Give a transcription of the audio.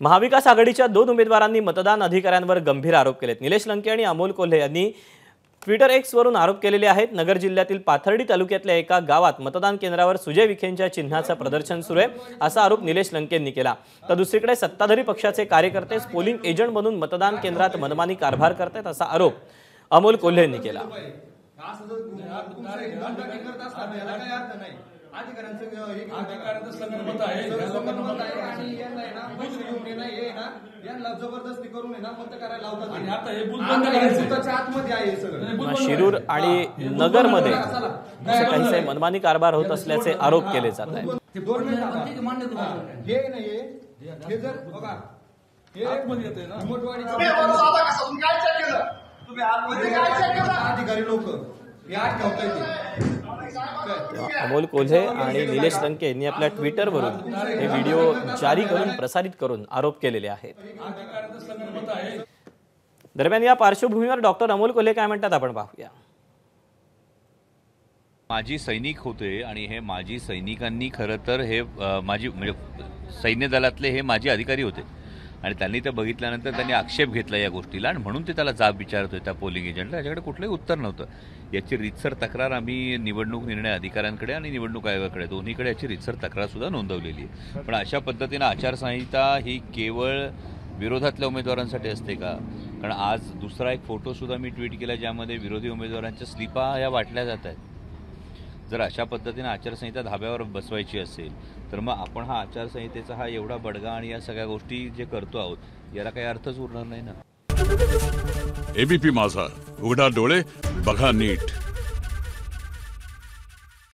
महाविकास आघाडीच्या दोन उमेदवारांनी मतदान अधिकाऱ्यांवर गंभीर आरोप केलेत। निलेश लंके आणि अमोल कोल्हे यांनी ट्विटर एक्सवरून आरोप केलेले आहेत। नगर जिल्ह्यातील पाथर्डी तालुक्यातल्या एका गावात मतदान केंद्रावर सुजय विखेंच्या चिन्हाचं प्रदर्शन सुरू आहे असा आरोप निलेश लंकेंनी केला। तर दुसरीकडे सत्ताधारी पक्षाचे कार्यकर्ते पोलिंग एजंट म्हणून मतदान केंद्रात मनमानी कारभार करतात असा आरोप अमोल कोल्हेंनी केला। शिरूर आणि नगरमध्ये असं काहीसे मनमानी कारभार होत असल्याचे आरोप केले जात आहेत। अमोल कोल्हे आणि निलेश लंके यांनी आपल्या ट्विटरवरून हे व्हिडिओ जारी करून प्रसारित करून आरोप केलेले आहेत। दरम्यान या पार्श्वभूमीवर डॉक्टर अमोल कोल्हे काय म्हणतात आपण पाहूया। माजी सैनिक होते आणि हे माजी सैनिकांनी खरं तर हे माजी म्हणजे सैन्य दलातले हे माजी अधिकारी होते आणि त्यांनी ते बघितल्यानंतर त्यांनी आक्षेप घेतला या गोष्टीला आणि म्हणून ते त्याला जाब विचारत होते त्या पोलिंग एजंटला। याच्याकडे कुठलंही उत्तर नव्हतं। याची रीतसर तक्रार आम्ही निवडणूक निर्णय अधिकाऱ्यांकडे आणि निवडणूक आयोगाकडे दोन्हीकडे याची रीतसर तक्रारसुद्धा नोंदवलेली आहे। पण अशा पद्धतीनं आचारसंहिता ही केवळ विरोधातल्या उमेदवारांसाठी असते का? कारण आज दुसरा एक फोटोसुद्धा मी ट्विट केला ज्यामध्ये विरोधी उमेदवारांच्या स्लिपा या वाटल्या जात आहेत। जर अशा पद्धतीने आचारसंहिता धाब्यावर बसवायची असेल तर मग आपण हा आचारसंहितेचा हा एवढा बडगा आणि या सगळ्या गोष्टी जे करतो आहोत याला काही अर्थच उरणार नाही ना। एबीपी माझा, उघडा डोळे बघा नीट।